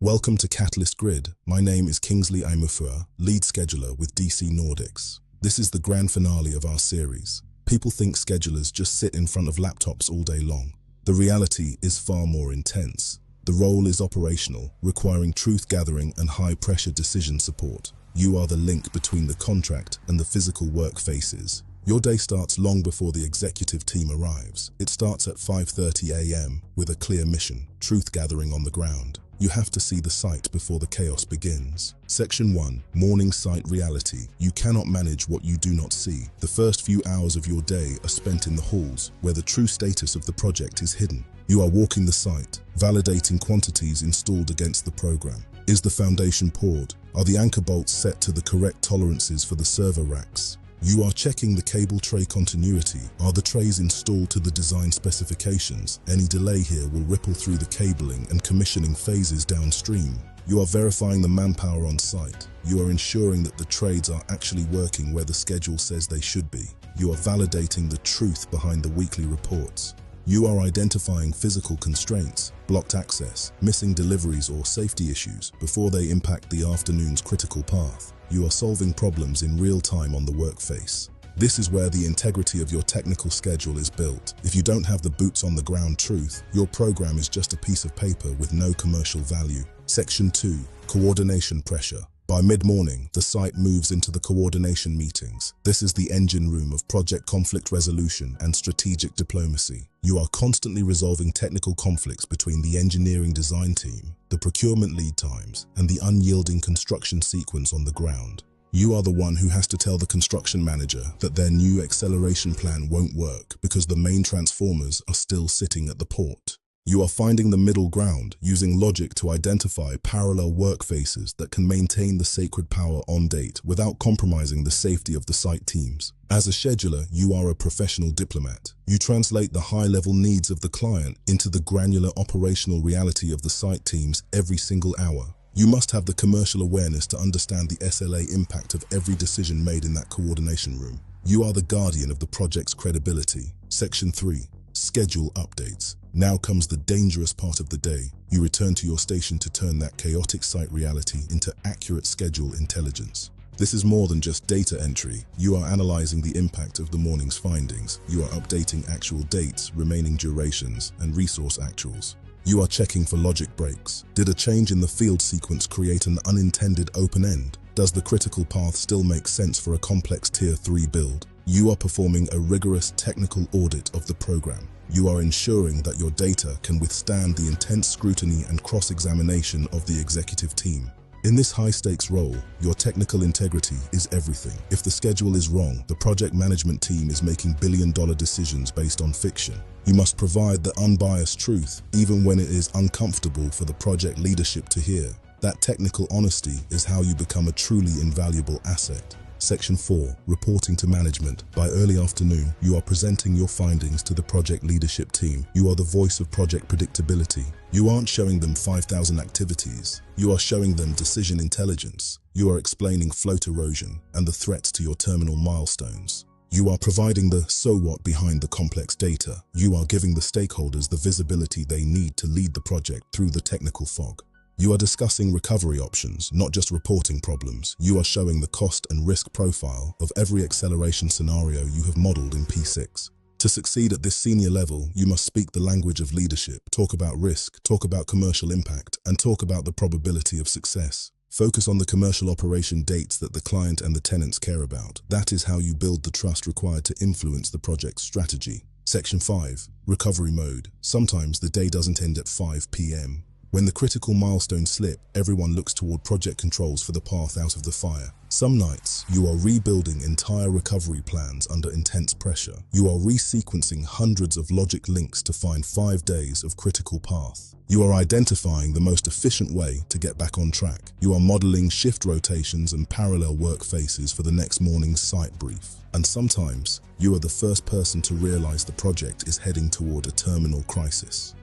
Welcome to Catalyst Grid. My name is Kingsley Imufua, lead scheduler with DC Nordics. This is the grand finale of our series. People think schedulers just sit in front of laptops all day long. The reality is far more intense. The role is operational, requiring truth-gathering and high-pressure decision support. You are the link between the contract and the physical work faces. Your day starts long before the executive team arrives. It starts at 5:30 a.m. with a clear mission, truth-gathering on the ground. You have to see the site before the chaos begins. Section 1. Morning Site Reality. You cannot manage what you do not see. The first few hours of your day are spent in the halls, where the true status of the project is hidden. You are walking the site, validating quantities installed against the program. Is the foundation poured? Are the anchor bolts set to the correct tolerances for the server racks? You are checking the cable tray continuity. Are the trays installed to the design specifications? Any delay here will ripple through the cabling and commissioning phases downstream. You are verifying the manpower on site. You are ensuring that the trades are actually working where the schedule says they should be. You are validating the truth behind the weekly reports. You are identifying physical constraints, blocked access, missing deliveries or safety issues before they impact the afternoon's critical path. You are solving problems in real time on the work face. This is where the integrity of your technical schedule is built. If you don't have the boots on the ground truth, your program is just a piece of paper with no commercial value. Section 2. Coordination Pressure. By mid-morning, the site moves into the coordination meetings. This is the engine room of project conflict resolution and strategic diplomacy. You are constantly resolving technical conflicts between the engineering design team, the procurement lead times, and the unyielding construction sequence on the ground. You are the one who has to tell the construction manager that their new acceleration plan won't work because the main transformers are still sitting at the port. You are finding the middle ground, using logic to identify parallel work faces that can maintain the sacred power on date without compromising the safety of the site teams. As a scheduler, you are a professional diplomat. You translate the high-level needs of the client into the granular operational reality of the site teams every single hour. You must have the commercial awareness to understand the SLA impact of every decision made in that coordination room. You are the guardian of the project's credibility. Section 3. Schedule updates. Now comes the dangerous part of the day. You return to your station to turn that chaotic site reality into accurate schedule intelligence. This is more than just data entry. You are analyzing the impact of the morning's findings. You are updating actual dates, remaining durations, and resource actuals. You are checking for logic breaks. Did a change in the field sequence create an unintended open end? Does the critical path still make sense for a complex Tier 3 build? You are performing a rigorous technical audit of the program. You are ensuring that your data can withstand the intense scrutiny and cross-examination of the executive team. In this high-stakes role, your technical integrity is everything. If the schedule is wrong, the project management team is making billion-dollar decisions based on fiction. You must provide the unbiased truth, even when it is uncomfortable for the project leadership to hear. That technical honesty is how you become a truly invaluable asset. Section 4. Reporting to management. By early afternoon, you are presenting your findings to the project leadership team. You are the voice of project predictability. You aren't showing them 5,000 activities. You are showing them decision intelligence. You are explaining float erosion and the threats to your terminal milestones. You are providing the so what behind the complex data. You are giving the stakeholders the visibility they need to lead the project through the technical fog. You are discussing recovery options, not just reporting problems. You are showing the cost and risk profile of every acceleration scenario you have modeled in P6. To succeed at this senior level, you must speak the language of leadership, talk about risk, talk about commercial impact, and talk about the probability of success. Focus on the commercial operation dates that the client and the tenants care about. That is how you build the trust required to influence the project's strategy. Section 5. Recovery mode. Sometimes the day doesn't end at 5 p.m. When the critical milestones slip, everyone looks toward project controls for the path out of the fire. Some nights, you are rebuilding entire recovery plans under intense pressure. You are resequencing hundreds of logic links to find 5 days of critical path. You are identifying the most efficient way to get back on track. You are modeling shift rotations and parallel work faces for the next morning's site brief. And sometimes, you are the first person to realize the project is heading toward a terminal crisis.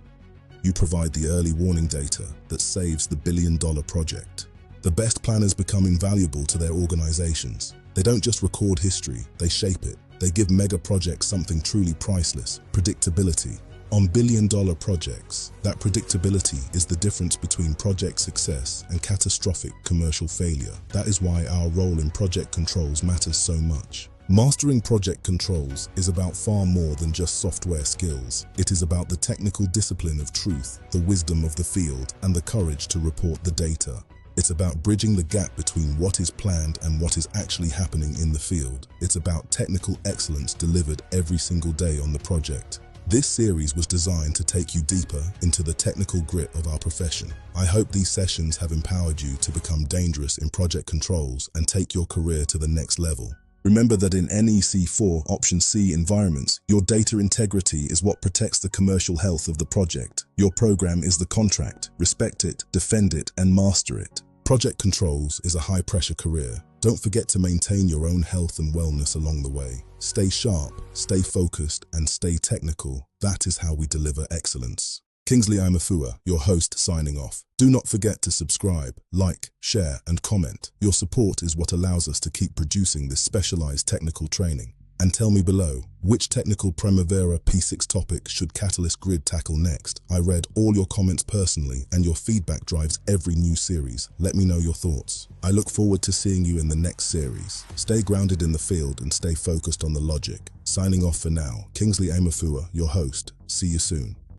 You provide the early warning data that saves the billion-dollar project. The best planners become invaluable to their organizations. They don't just record history, they shape it. They give mega projects something truly priceless: predictability. On billion-dollar projects, that predictability is the difference between project success and catastrophic commercial failure. That is why our role in project controls matters so much. Mastering project controls is about far more than just software skills. It is about the technical discipline of truth, the wisdom of the field, and the courage to report the data. It's about bridging the gap between what is planned and what is actually happening in the field. It's about technical excellence delivered every single day on the project. This series was designed to take you deeper into the technical grit of our profession. I hope these sessions have empowered you to become dangerous in project controls and take your career to the next level. Remember that in NEC4 Option C environments, your data integrity is what protects the commercial health of the project. Your program is the contract. Respect it, defend it, and master it. Project controls is a high-pressure career. Don't forget to maintain your own health and wellness along the way. Stay sharp, stay focused, and stay technical. That is how we deliver excellence. Kingsley Imafua, your host, signing off. Do not forget to subscribe, like, share, and comment. Your support is what allows us to keep producing this specialized technical training. And tell me below, which technical Primavera P6 topic should Catalyst Grid tackle next? I read all your comments personally, and your feedback drives every new series. Let me know your thoughts. I look forward to seeing you in the next series. Stay grounded in the field and stay focused on the logic. Signing off for now, Kingsley Imafua, your host. See you soon.